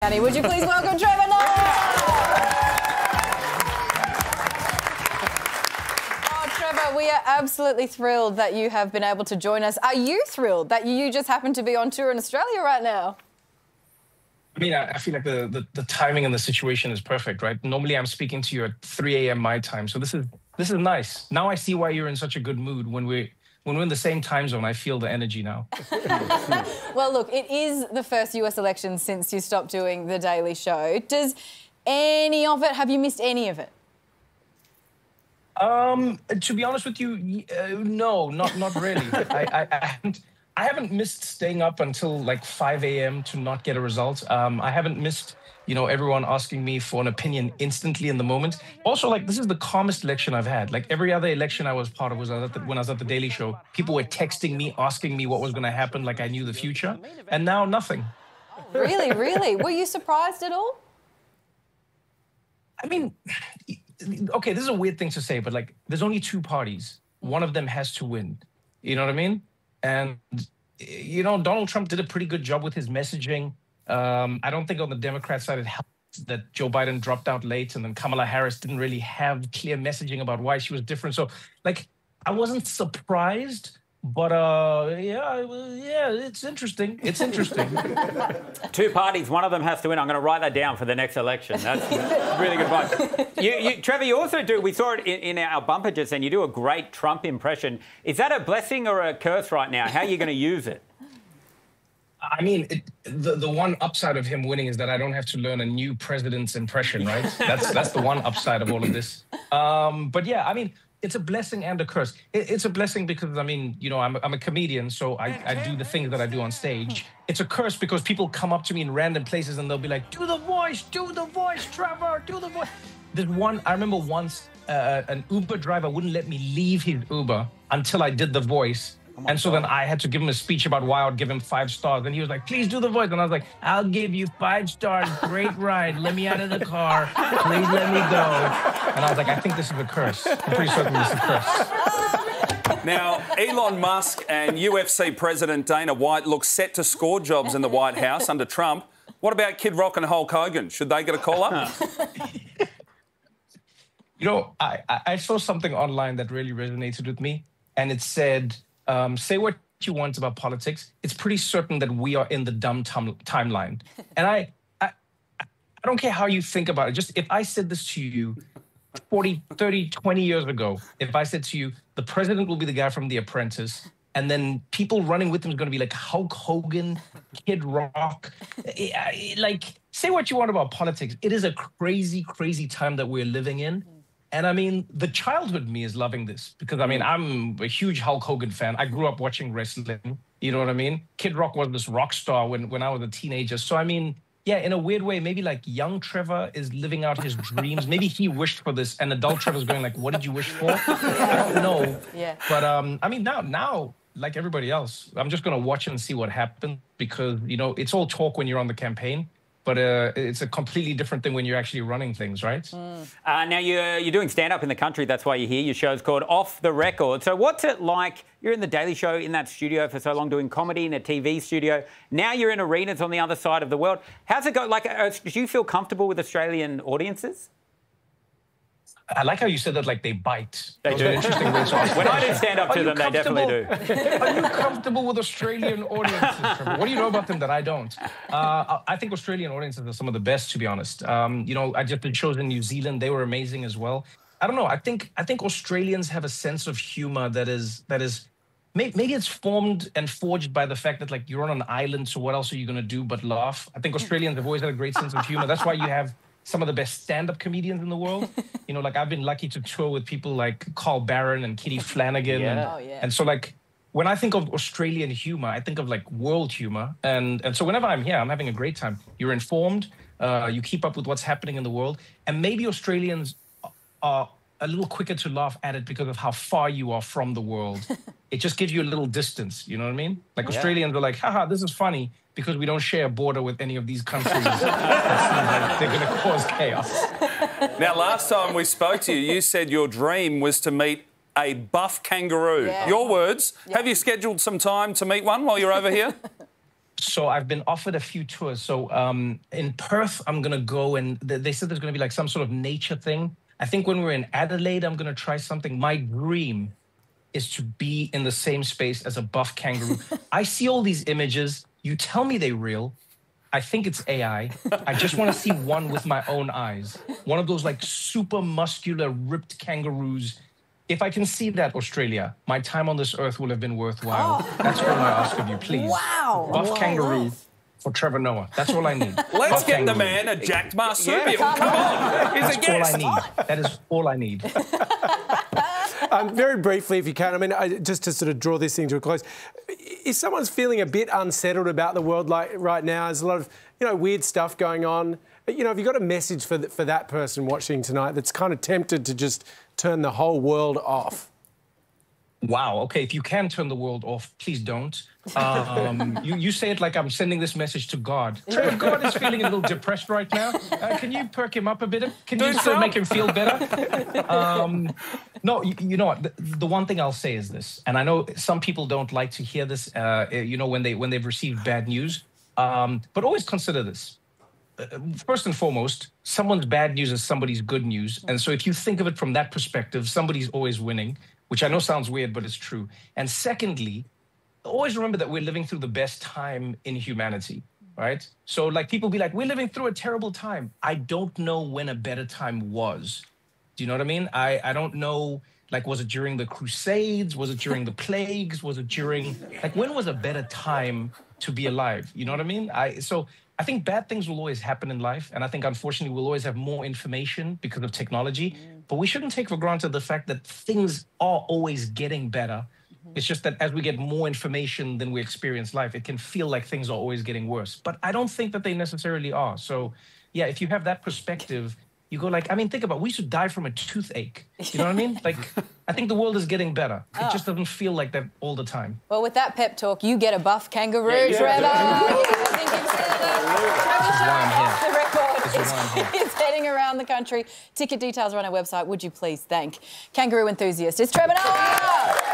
Annie, would you please welcome Trevor Noah? Oh, Trevor, we are absolutely thrilled that you have been able to join us. Are you thrilled that you just happen to be on tour in Australia right now? I mean, I feel like the timing and the situation is perfect, right? Normally, I'm speaking to you at 3 a.m. my time, so this is nice. Now I see why you're in such a good mood when we're in the same time zone. I feel the energy now. Well, look, it is the first US election since you stopped doing The Daily Show. Does any of it, have you missed any of it? To be honest with you, no, not really. I haven't missed staying up until like 5 a.m. to not get a result. I haven't missed, everyone asking me for an opinion instantly in the moment. Also, like, this is the calmest election I've had. Like, every other election I was part of was when I was at The Daily Show. People were texting me, asking me what was going to happen, like I knew the future. And now, nothing. Really, really? Were you surprised at all? I mean, okay, this is a weird thing to say, but, like, there's only two parties. One of them has to win. You know what I mean? And, Donald Trump did a pretty good job with his messaging. I don't think on the Democrat side it helped that Joe Biden dropped out late, and then Kamala Harris didn't really have clear messaging about why she was different. So, like, I wasn't surprised, but yeah, it's interesting. It's interesting. Two parties, one of them has to win. I'm going to write that down for the next election. That's a really good point. Trevor, you also do, we saw it in our bumper just then, you do a great Trump impression. Is that a blessing or a curse right now? How are you going to use it? I mean, the one upside of him winning is that I don't have to learn a new president's impression, right? That's the one upside of all of this. But yeah, I mean, it's a blessing and a curse. It's a blessing because, I mean, I'm a comedian, so I do the things that I do on stage. It's a curse because people come up to me in random places and they'll be like, do the voice, Trevor, do the voice. I remember once an Uber driver wouldn't let me leave his Uber until I did the voice. And so then I had to give him a speech about why I'd give him 5 stars. And he was like, please do the voice. And I was like, I'll give you 5 stars. Great ride. Let me out of the car. Please let me go. And I was like, I think this is a curse. I'm pretty certain this is a curse. Now, Elon Musk and UFC President Dana White look set to score jobs in the White House under Trump. What about Kid Rock and Hulk Hogan? Should they get a call-up? I saw something online that really resonated with me. And it said, say what you want about politics. It's pretty certain that we are in the dumb timeline. And I don't care how you think about it. Just if I said this to you 40, 30, 20 years ago, if I said to you, the president will be the guy from The Apprentice, and then people running with him is going to be like Hulk Hogan, Kid Rock. Like, say what you want about politics. It is a crazy, crazy time that we're living in. And I mean, the childhood me is loving this because, I mean, I'm a huge Hulk Hogan fan. I grew up watching wrestling. You know what I mean? Kid Rock was this rock star when I was a teenager. So, I mean, yeah, in a weird way, maybe like young Trevor is living out his dreams. Maybe he wished for this and adult Trevor's going like, what did you wish for? I don't know. Yeah. But I mean, now, like everybody else, I'm just going to watch and see what happens because, it's all talk when you're on the campaign. But it's a completely different thing when you're actually running things, right? Now, you're doing stand-up in the country. That's why you're here. Your show's called Off the Record. So what's it like? You're in The Daily Show in that studio for so long, doing comedy in a TV studio. Now you're in arenas on the other side of the world. How's it go? Like, do you feel comfortable with Australian audiences? I like how you said that like they bite. They do. Interesting way to ask. When I do stand up to them, they definitely do. Are you comfortable with Australian audiences, Trevor? What do you know about them that I don't? I think Australian audiences are some of the best, to be honest. I just did shows in New Zealand. They were amazing as well. I don't know. I think Australians have a sense of humor that is maybe it's formed and forged by the fact that, like, you're on an island, so what else are you going to do but laugh? I think Australians have always had a great sense of humor. That's why you have some of the best stand-up comedians in the world. Like, I've been lucky to tour with people like Carl Barron and Kitty Flanagan. Yeah. And so, like, when I think of Australian humor, I think of, like, world humor. And so whenever I'm here, I'm having a great time. You're informed. You keep up with what's happening in the world. And maybe Australians are a little quicker to laugh at it because of how far you are from the world. It just gives you a little distance, you know what I mean? Like, Australians are like, haha, this is funny because we don't share a border with any of these countries. They're going to cause chaos. Now, last time we spoke to you, you said your dream was to meet a buff kangaroo. Yeah. Your words. Yeah. Have you scheduled some time to meet one while you're over here? So I've been offered a few tours. So in Perth, I'm going to go, and they said there's going to be like some sort of nature thing. I think when we're in Adelaide, I'm going to try something. My dream is to be in the same space as a buff kangaroo. I see all these images. You tell me they're real. I think it's AI. I just want to see one with my own eyes. One of those like super muscular, ripped kangaroos. If I can see that, Australia, my time on this earth will have been worthwhile. That's all I ask of you, please. Wow. Buff kangaroo for Trevor Noah. That's all I need. Let's Buff get kangaroo. the man a jacked marsupial. Yeah. Come on. He's That's a guest. all I need. That is all I need. Very briefly, if you can, I mean, just to sort of draw this thing to a close, if someone's feeling a bit unsettled about the world like right now, there's a lot of, weird stuff going on, have you got a message for that person watching tonight that's kind of tempted to just turn the whole world off? Wow. Okay. If you can turn the world off, please don't. You say it like I'm sending this message to God. Trevor, God is feeling a little depressed right now. Can you perk him up a bit? Can you still make him feel better? No, you know what? The one thing I'll say is this, and I know some people don't like to hear this, when they've received bad news, but always consider this. First and foremost, someone's bad news is somebody's good news. And so if you think of it from that perspective, somebody's always winning, which I know sounds weird, but it's true. And secondly, always remember that we're living through the best time in humanity, right? So like people be like, we're living through a terrible time. I don't know when a better time was. Do you know what I mean? I don't know, like, was it during the Crusades? Was it during the plagues? Was it during, like, when was a better time to be alive? You know what I mean? So I think bad things will always happen in life. And I think, unfortunately, we'll always have more information because of technology. But we shouldn't take for granted the fact that things are always getting better. It's just that as we get more information than we experience life, it can feel like things are always getting worse. But I don't think that they necessarily are. So, yeah, if you have that perspective, you go like, think about it. We used to die from a toothache. You know what I mean? Like, I think the world is getting better. It just doesn't feel like that all the time. Well, with that pep talk, you get a buff kangaroo, Trevor. Off the record is heading around the country. Ticket details are on our website. Would you please thank kangaroo enthusiast? It's Trevor Noah.